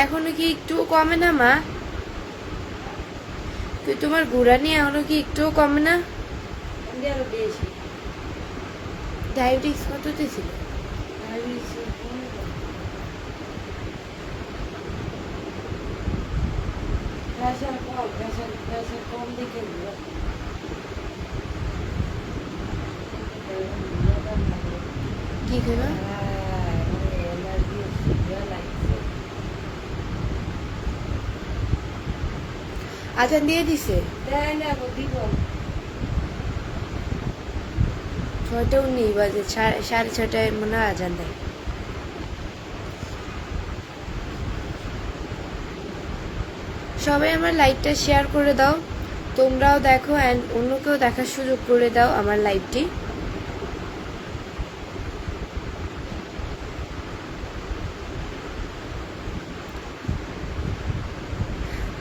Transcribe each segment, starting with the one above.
এখনো কি একটু কমে না মা? তুই তোমার গুড়ানি এখনো কি একটুও কমে না? ডায়াবেটিস কততে ছিল? কম দেখে কি খেলো? আজান দিয়ে দিছে 6:19 বাজে, 6:30 মনে হয় আজান দেয়। সবাই আমার লাইভটা শেয়ার করে দাও, তোমরাও দেখো অ্যান্ড অন্যকেও দেখার সুযোগ করে দাও আমার লাইভটি।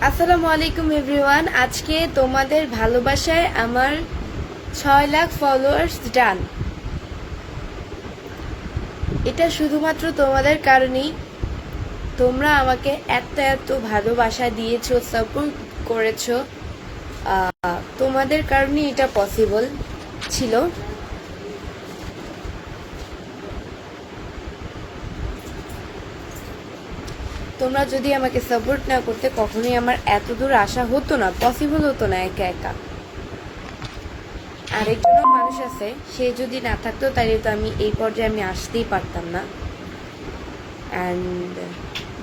আসসালামু আলাইকুম এভরিওয়ান। আজকে তোমাদের ভালোবাসায় আমার 6 লাখ ফলোয়ার্স ডান। এটা শুধুমাত্র তোমাদের কারণেই। তোমরা আমাকে এত এত ভালোবাসা দিয়েছো, সাপোর্ট করেছো, তোমাদের কারণেই এটা পসিবল ছিল। তোমরা যদি আমাকে সাপোর্ট না করতে কখনোই আমার এত দূর আসা হতো না, পসিবল হতো না একা একা। আরেকজন মানুষ আছে, সে যদি না থাকতো তাহলে তো আমি এই পর্যায়ে আমি আসতেই পারতাম না। অ্যান্ড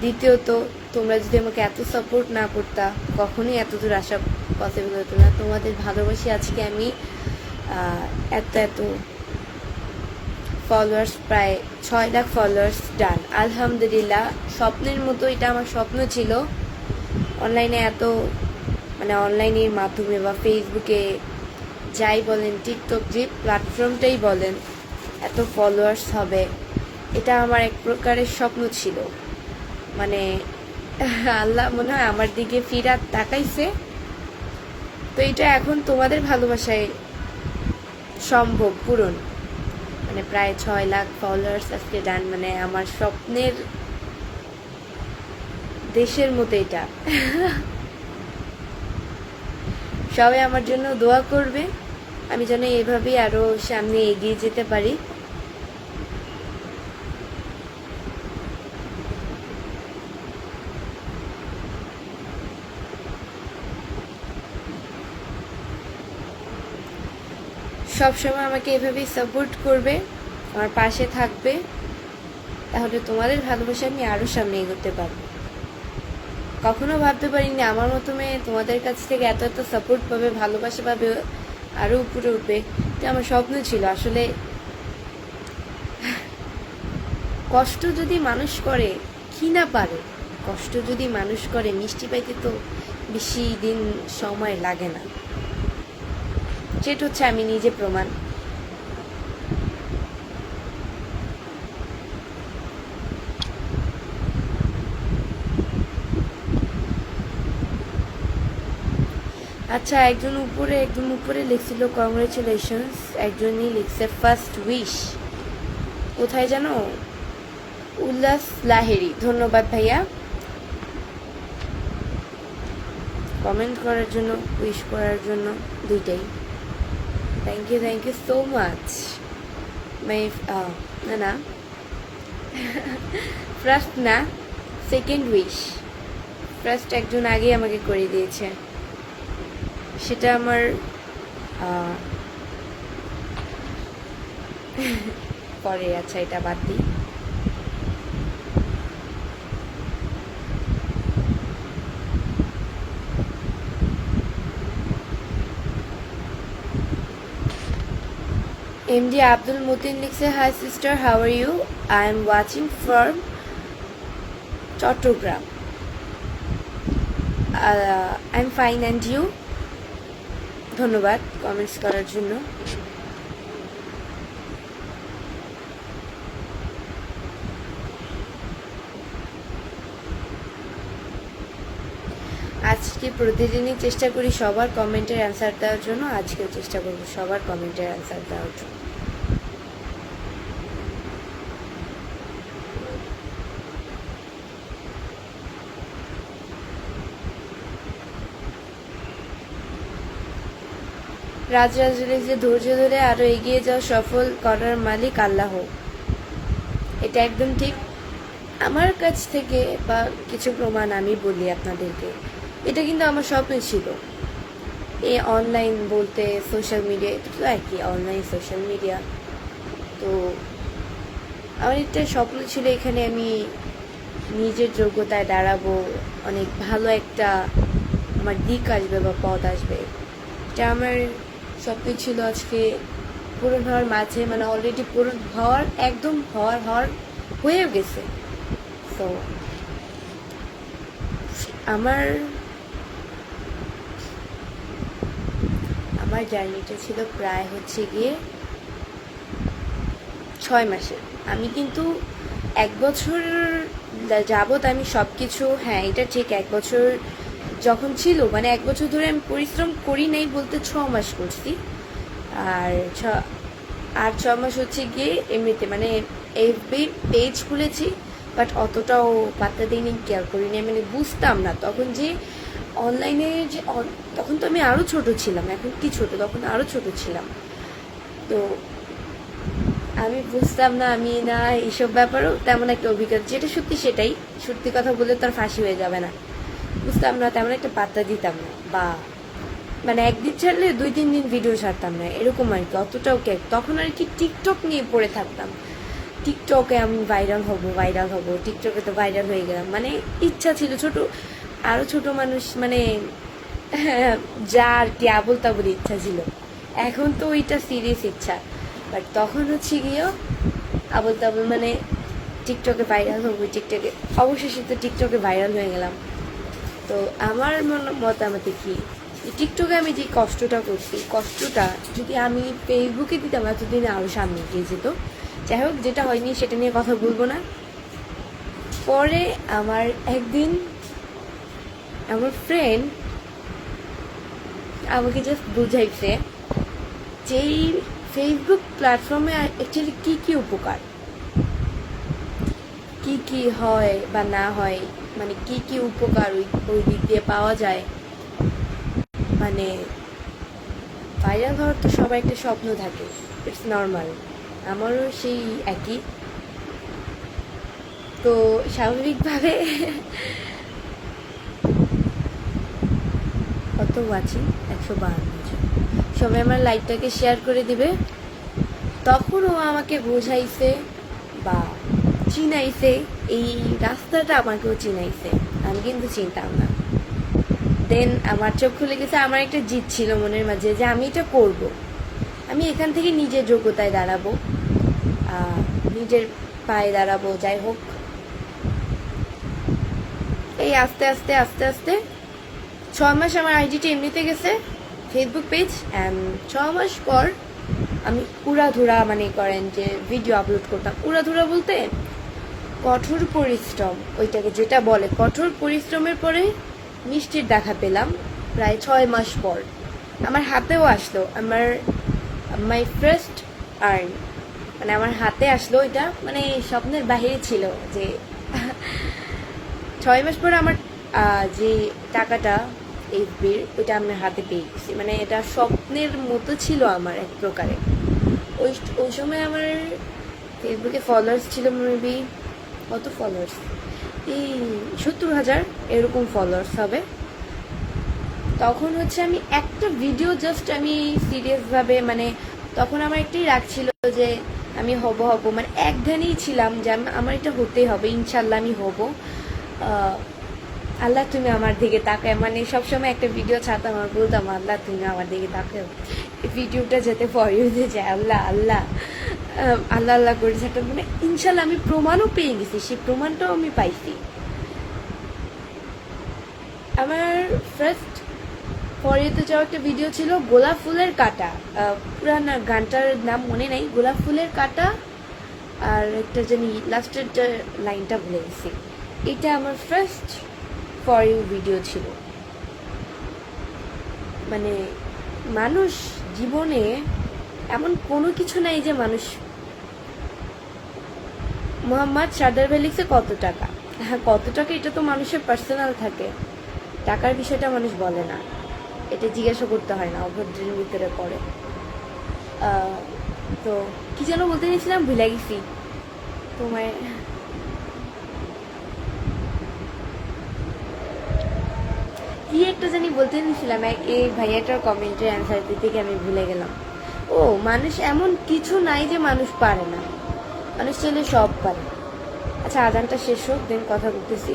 দ্বিতীয়ত, তোমরা যদি আমাকে এত সাপোর্ট না করতা কখনোই এত দূর আসা পসিবল হতো না। তোমাদের ভালোবাসি আজকে আমি এত এত ফলোয়ার্স, প্রায় 6 লাখ ফলোয়ার্স ডান। আলহামদুলিল্লাহ, স্বপ্নের মতো এটা আমার স্বপ্ন ছিল। অনলাইনে এত, মানে অনলাইনের মাধ্যমে বা ফেসবুকে যাই বলেন, টিকটক যে প্ল্যাটফর্মটাই বলেন, এত ফলোয়ার্স হবে, এটা আমার এক প্রকারের স্বপ্ন ছিল। মানে আল্লাহ মনে হয় আমার দিকে ফিরাত তাকাইছে। তো এটা এখন তোমাদের ভালোবাসায় সম্ভব পূরণ। মানে প্রায় 6 লাখ ফলোয়ার্স আজকে ডান, মানে আমার স্বপ্নের দেশের মতো এটা। সবাই আমার জন্য দোয়া করবে, আমি যেন এভাবেই আরো সামনে এগিয়ে যেতে পারি। সবসময় আমাকে এভাবেই সাপোর্ট করবে, আমার পাশে থাকবে, তাহলে তোমাদের ভালোবাসা আমি আরো সামনে এগোতে পারবো। কখনো ভাবতে পারিনি আমার মতো মেয়ে তোমাদের কাছ থেকে এত এত সাপোর্ট পাবে, ভালোবাসা পাবে, আরো উপরে উঠবে। এটা আমার স্বপ্ন ছিল। আসলে কষ্ট যদি মানুষ করে, কি না পারে, কষ্ট যদি মানুষ করে, মিষ্টি পাইতে তো বেশি দিন সময় লাগে না। সেটা হচ্ছে আমি নিজে প্রমাণ। আচ্ছা, একদম উপরে লিখছিল কংগ্রেচুলেশনস, একজনই লিখছে ফার্স্ট উইশ। কোথায় জানো? উল্লাস লাহেরি। ধন্যবাদ ভাইয়া কমেন্ট করার জন্য, উইশ করার জন্য, দুইটাই। Thank you so much. My না ফার্স্ট না, সেকেন্ড উইশ। ফার্স্ট একজন আগেই আমাকে করে দিয়েছে, সেটা আমার পরে। আচ্ছা, এটা বাদ দিই। এমডি আব্দুল মতিন লিখছে, hi sister, how are you? I am watching from Chittagong. I am fine and you? ধন্যবাদ কমেন্টস করার জন্য। আজকে প্রতিদিনই চেষ্টা করি সবার কমেন্টের অ্যান্সার দেওয়ার জন্য, আজকেও চেষ্টা করব সবার কমেন্টের অ্যান্সার দেওয়ার জন্য। রাজ যে ধৈর্য ধরে আরো এগিয়ে যাও, সফল করার মালিক আল্লাহ। এটা একদম ঠিক। আমার কাছ থেকে বা কিছু প্রমাণ আমি বলি আপনাদেরকে, এটা কিন্তু আমার স্বপ্ন ছিল। এই অনলাইন বলতে সোশ্যাল মিডিয়া, এটা তো একই, অনলাইন সোশ্যাল মিডিয়া। তো আমার একটা স্বপ্ন ছিল এখানে আমি নিজের যোগ্যতায় দাঁড়াবো, অনেক ভালো একটা আমার দিক আসবে বা পথ আসবে। এটা আমার স্বপ্ন ছিল, আজকে পূরণ হওয়ার মাঝে, মানে অলরেডি পূরণ হওয়ার একদম হওয়ার হয়ে গেছে। তো আমার আমার জার্নিটা ছিল প্রায় হচ্ছে গিয়ে 6 মাসের। আমি কিন্তু 1 বছর যাবত আমি সব কিছু, হ্যাঁ এটা ঠিক, 1 বছর যখন ছিল, মানে 1 বছর ধরে আমি পরিশ্রম করি নাই বলতে 6 মাস করছি। আর 6 মাস হচ্ছে গিয়ে এমনিতে মানে এফবি পেজ খুলেছি, বাট অতটাও পাত্তা দিইনি, কেয়ার করিনি। মানে বুঝতাম না তখন যে অনলাইনে যে তখন তো আমি আরও ছোট ছিলাম, এখন কি ছোট, তখন আরও ছোট ছিলাম। তো আমি বুঝতাম না, আমি না এইসব ব্যাপারেও তেমন একটা অভিজ্ঞতা, যেটা সত্যি সেটাই সত্যি কথা বলে তার ফাঁসি হয়ে যাবে না। বুঝতাম না, তেমন একটা পাত্তা দিতাম না, বা মানে একদিন ছাড়লে 2-3 দিন ভিডিও ছাড়তাম না, এরকম আর কি। অতটাও তখন আর কি টিকটক নিয়ে পড়ে থাকতাম, টিকটকে আমি ভাইরাল হব, টিকটকে তো ভাইরাল হয়ে গেলাম। মানে ইচ্ছা ছিল ছোট, আরও ছোট মানুষ মানে যা আর কি আবল তাবল ইচ্ছা ছিল। এখন তো ওইটা সিরিয়াস ইচ্ছা, বাট তখন হচ্ছে গিয়েও আবল তাবল, মানে টিকটকে ভাইরাল হবো, টিকটকে অবশেষে তো টিকটকে ভাইরাল হয়ে গেলাম। তো আমার মতামতে কি, টিকটকে আমি যে কষ্টটা করছি, কষ্টটা যদি আমি ফেসবুকে দিতাম এতদিনে আরও সামনে এগিয়ে যেত। যাই হোক, যেটা হয়নি সেটা নিয়ে কথা বলবো না। পরে আমার একদিন আমার ফ্রেন্ড আমাকে জাস্ট বুঝাইছে যে ফেসবুক প্ল্যাটফর্মে অ্যাকচুয়ালি কী কী উপকার, কি কি হয় বা না হয়, মানে কি কি উপকার ওই দিক দিয়ে পাওয়া যায়। মানে ভাইরাল হওয়ার তো সবার একটা স্বপ্ন থাকে, ইটস নর্মাল, আমারও সেই একই। তো স্বাভাবিকভাবে কত ওয়াচিং, 152 সবাই আমার লাইভটাকে শেয়ার করে দিবে। তখন ও আমাকে বোঝাইছে বা চিনাইছে, এই রাস্তাটা আমাকেও চিনাইছে, আমি কিন্তু চিনতাম না। দেন আমার চোখ খুলে গেছে, আমার একটা জিদ ছিল মনের মাঝে যে আমি এটা করব, আমি এখান থেকে নিজের যোগ্যতায় দাঁড়াবো, নিজের পায়ে দাঁড়াবো। যাই হোক, এই আস্তে আস্তে আস্তে আস্তে 6 মাস আমার আইডিটা এমনিতে গেছে, ফেসবুক পেজ, অ্যান্ড 6 মাস পর আমি উড়াধুরা, মানে করেন যে ভিডিও আপলোড করতাম। উড়াধুরা বলতে কঠোর পরিশ্রম, ওইটাকে যেটা বলে কঠোর পরিশ্রমের পরে মিষ্টির দেখা পেলাম প্রায় 6 মাস পর। আমার হাতেও আসলো মাই ফার্স্ট আর্ন, মানে আমার হাতে আসলো। এটা মানে স্বপ্নের বাহিরে ছিল যে 6 মাস পরে আমার যে টাকাটা এফবির, ওইটা আমার হাতে পেয়ে গেছি। মানে এটা স্বপ্নের মতো ছিল আমার এক প্রকারে। ওই সময় আমার ফেসবুকে ফলোয়ার্স ছিল মেবি, কত ফলোয়ার্স, এই 70,000 এরকম ফলোয়ার্স হবে। তখন হচ্ছে আমি একটা ভিডিও জাস্ট আমি সিরিয়াসভাবে, মানে তখন আমার একটাই রাগ ছিল যে আমি হব, মানে এক ধ্যানেই ছিলাম যে আমার এটা হতেই হবে, ইনশাল্লাহ আমি হব। আল্লাহ তুমি আমার দিকে তাকায়, মানে সবসময় একটা ভিডিও ছাড়তাম, আমার বলতাম আল্লাহ তুমি আমার দিকে তাকাও, এই ভিডিওটা যাতে পরে হয়ে যায়, আল্লাহ আল্লাহ আল্লাহ আল্লাহ করে একটা, মানে ইনশাল্লাহ আমি প্রমাণও পেয়ে গেছি, সেই প্রমাণটাও আমি পাইছি। আমার ফার্স্ট পরেতে যাওয়া একটা ভিডিও ছিল গোলাপ ফুলের কাঁটা, পুরানা গানটার নাম মনে নেই, গোলাপ ফুলের কাঁটা আর একটা জানি লাস্টের লাইনটা ভুলে গেছি। এটা আমার ফার্স্ট ফর ইউ ভিডিও ছিল। মানে মানুষ জীবনে এমন কোনো কিছু নাই যে মানুষ, মোহাম্মদ সার্দার ভাই লিখছে কত টাকা, হ্যাঁ কত টাকা এটা তো মানুষের পার্সোনাল থাকে, টাকার বিষয়টা মানুষ বলে না। এটা জিজ্ঞাসা করতে হয় না, অভদ্রের ভিতরে পড়ে। তো কি যেন বলতে নিয়েছিলাম, ভুলে গেছি তোমায়। কি একটা জানি বলতে নিয়েছিলাম, এই ভাইয়াটার কমেন্টের অ্যান্সার দিতে গিয়ে আমি ভুলে গেলাম। ও, মানুষ এমন কিছু নাই যে মানুষ পারে না, মানুষ চাইলে সব পারে। আচ্ছা, আজানটা শেষ হোক, দেন কথা বলতেছি।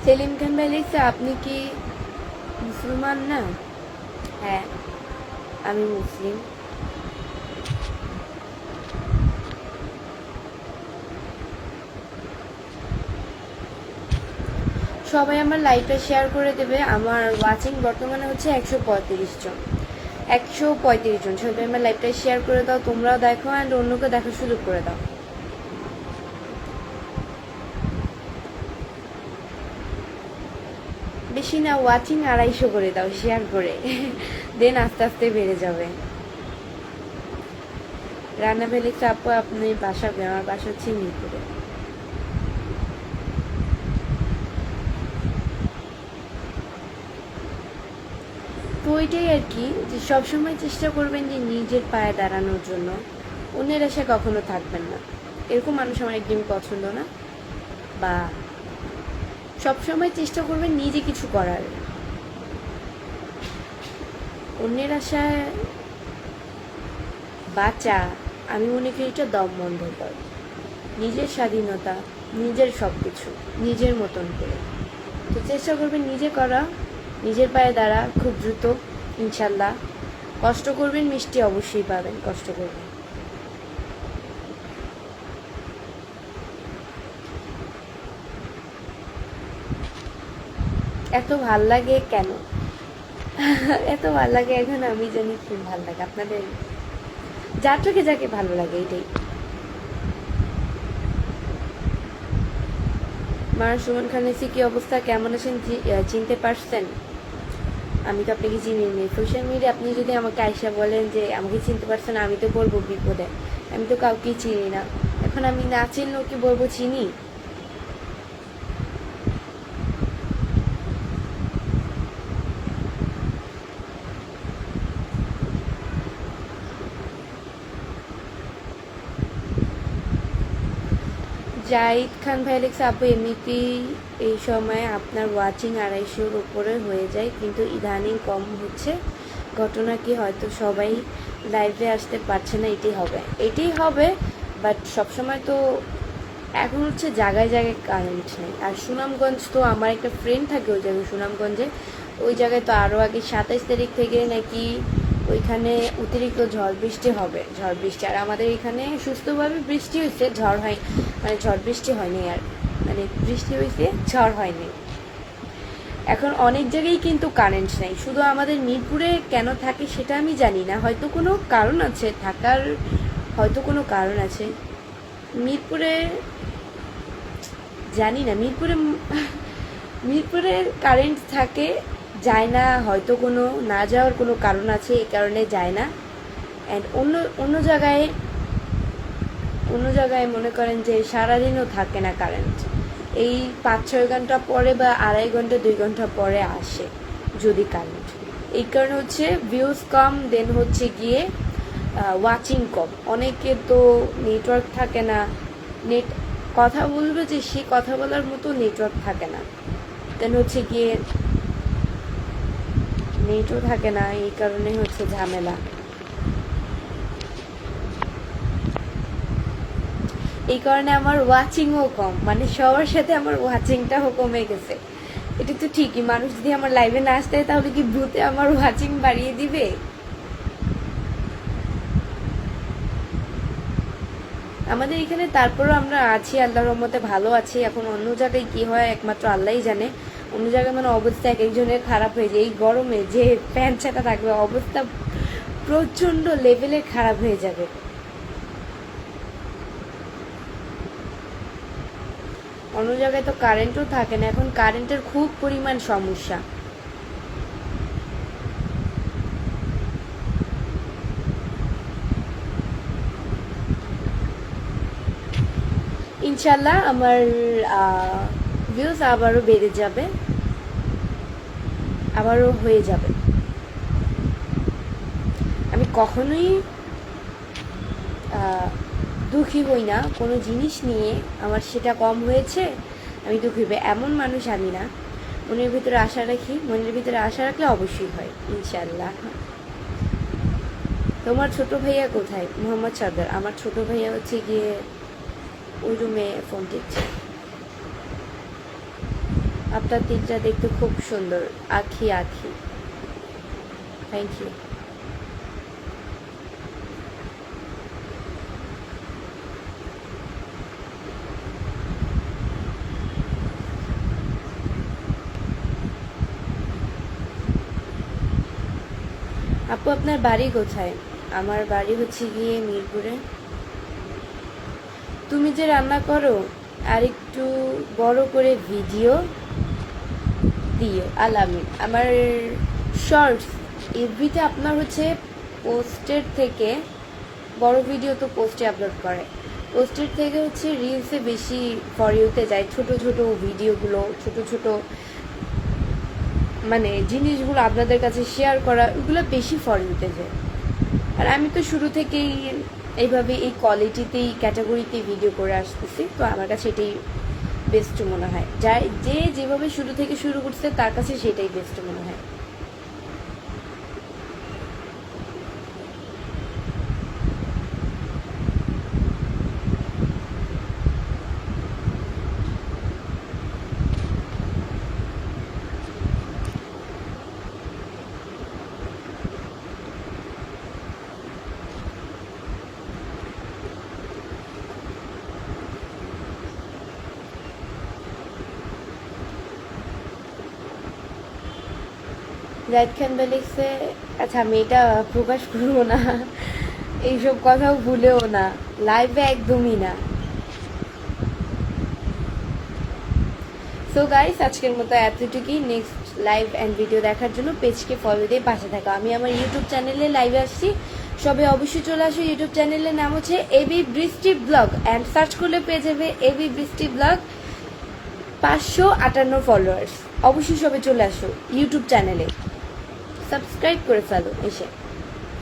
সেলিম খান ভাই লিখছে, আপনি কি মুসলমান না? হ্যাঁ, আমি মুসলিম। সবাই আমার লাইভটা শেয়ার করে দেবে। আমার ওয়াচিং বর্তমানে হচ্ছে 135 জন। 135 জন। সবাই আমার লাইভটা শেয়ার করে দাও, তোমরাও দেখো অ্যান্ড অন্যকে দেখার সুযোগ করে দাও। বেশি না, ওয়াচিং 250 করে দাও শেয়ার করে, দেন আস্তে আস্তে বেড়ে যাবে। রান্না ভেলি আপু, আপনি বাসা? আমার বাসা হচ্ছে মিরপুরে। তো ওইটাই আর কি, যে সবসময় চেষ্টা করবেন যে নিজের পায়ে দাঁড়ানোর জন্য, অন্যের আশায় কখনো থাকবেন না। এরকম মানুষ আমার একদমই পছন্দ না। বা সবসময় চেষ্টা করবেন নিজে কিছু করার, অন্যের আশায় বাঁচা আমি মনে করি এটা দম বন্ধ কর। নিজের স্বাধীনতা, নিজের সব কিছু নিজের মতন করে। তো চেষ্টা করবেন নিজে করা, নিজের পায়ে দাঁড়া খুব দ্রুত ইনশাল্লাহ। কষ্ট করবেন, মিষ্টি অবশ্যই পাবেন, কষ্ট করবেন। এত ভাল লাগে কেন? এত ভাল লাগে এখন আমি জানি খুব ভাল লাগে আপনাদের, যার চোখে যাকে ভালো লাগে এটাই। মার সুমন খান এসি, কি অবস্থা, কেমন আছেন, চিনতে পারছেন? আমি তো আপনাকে চিনি নি। সোশ্যাল মিডিয়া আপনি যদি আমাকে আইসা বলেন যে আমাকে চিনতে পারছেন, আমি তো বলবো বিপদে। আমি তো কাউকে চিনি না। এখন আমি না চিনলেও কি বলবো চিনি? জাহিদ খান ভাই লিখছে, আপু এমনিতেই এই সময় আপনার ওয়াচিং 250-র উপরে হয়ে যায়, কিন্তু ইদানিং কম হচ্ছে, ঘটনা কি? হয়তো সবাই লাইভে আসতে পারছে না, এটাই হবে। বাট সবসময় তো এখন হচ্ছে জায়গায় জায়গায় কারেন্ট নেই। আর সুনামগঞ্জ তো আমার একটা ফ্রেন্ড থাকে ওই জায়গায়, সুনামগঞ্জে। ওই জায়গায় তো আরও আগে 27 তারিখ থেকে নাকি ওইখানে অতিরিক্ত ঝড় বৃষ্টি হবে, ঝড় বৃষ্টি। আর আমাদের এখানে সুস্থভাবে বৃষ্টি হয়েছে, ঝড় হয় মানে ঝড় বৃষ্টি হয়নি। আর মানে বৃষ্টি হয়েছে, ঝড় হয়নি। এখন অনেক জায়গায় কিন্তু কারেন্ট নেই, শুধু আমাদের মিরপুরে কেন থাকে সেটা আমি জানি না। হয়তো কোনো কারণ আছে থাকার, হয়তো কোনো কারণ আছে মিরপুরে, জানি না। মিরপুরে কারেন্ট থাকে, যায় না, হয়তো কোনো না যাওয়ার কোনো কারণ আছে, এই কারণে যায় না। অ্যান্ড অন্য জায়গায় মনে করেন যে সারাদিনও থাকে না কারেন্ট, এই 5-6 ঘন্টা পরে বা 2.5 ঘন্টা 2 ঘন্টা পরে আসে যদি কারেন্ট। এই কারণে হচ্ছে ভিউজ কম, দেন হচ্ছে গিয়ে ওয়াচিং কম। অনেকে তো নেটওয়ার্ক থাকে না, কথা বলবে যে সে কথা বলার মতো নেটওয়ার্ক থাকে না, দেন হচ্ছে গিয়ে নেটও থাকে না, এই কারণে হচ্ছে ঝামেলা। এই কারণে আমার ওয়াচিংও কম, মানে সবার সাথে আমার ওয়াচিংটাও কমে গেছে। এটা তো ঠিকই, মানুষ যদি আমার লাইভে না আসতে তাহলে কি ভূতে আমার ওয়াচিং বাড়িয়ে দিবে? আমাদের এখানে তারপরও আমরা আছি, আল্লাহর রহমতে ভালো আছি। এখন অন্য জায়গায় কি হয় একমাত্র আল্লাহই জানে। অন্য জায়গায় মানে অবস্থা এক একজনের খারাপ হয়ে যায়, এই গরমে যে ফ্যান ছাটা থাকবে অবস্থা প্রচণ্ড লেভেলে খারাপ হয়ে যাবে। অন্য জায়গায় তো কারেন্টও থাকে না, এখন কারেন্টের খুব পরিমাণ সমস্যা। ইনশাল্লাহ আমার ভিউজ আবারও বেড়ে যাবে, আবারও হয়ে যাবে। আমি কখনোই দুঃখী হই না কোনো জিনিস নিয়ে, আমার সেটা কম হয়েছে আমি দুঃখী হই, এমন মানুষ আমি না। মনের ভিতরে আশা রাখি, মনের ভিতরে আশা রাখলে অবশ্যই হয় ইনশাল্লাহ। তোমার ছোট ভাইয়া কোথায়? মোহাম্মদ সর্দার। আমার ছোট ভাইয়া হচ্ছে গিয়ে ওই রুমে ফোন টিপছে। আপনার তীরটা দেখতে খুব সুন্দর, আখি আখি। Thank you. আপু আপনার বাড়ি কোথায়? আমার বাড়ি হচ্ছে গিয়ে মিরপুরে। তুমি যে রান্না করো আর একটু বড় করে ভিডিও দিও, আলামিন। আমার শর্টস এফবিতে আপনার হচ্ছে পোস্টের থেকে, বড় ভিডিও তো পোস্টে আপলোড করে, পোস্টের থেকে হচ্ছে রিলসে বেশি ফর ইউতে যায়। ছোট ছোট ভিডিওগুলো, ছোট ছোট মানে জিনিসগুলো আপনাদের কাছে শেয়ার করা, ওগুলো বেশি ফর ইউতে যায়। আর আমি তো শুরু থেকেই এইভাবে এই কোয়ালিটিতেই ক্যাটাগরিতেই ভিডিও করে আসতেছি, তো আমার কাছে এটাই বেস্ট মনে হয়। যে যেভাবে শুরু থেকে শুরু করছে তার কাছে সেটাই বেস্ট মনে হয়। জাহিদ খান লিখছে, আচ্ছা আমি এটা প্রকাশ করবো না, এইসব কথাও ভুলেও না, লাইভে একদমই না। সো গাইস আজকের মতো এতটুকুই। নেক্সট লাইভ অ্যান্ড ভিডিও দেখার জন্য পেজকে ফলো দিয়ে পাশে থাকো। আমি আমার ইউটিউব চ্যানেলে লাইভে আসছি, সবাই অবশ্যই চলে আসো। ইউটিউব চ্যানেলের নাম হচ্ছে এবি বৃষ্টি ব্লগ, অ্যান্ড সার্চ করলে পেয়ে যাবে এবি বৃষ্টি ব্লগ। 558 ফলোয়ার্স। অবশ্যই সবাই চলে আসো ইউটিউব চ্যানেলে, সাবস্ক্রাইব করে ফেলো এসে।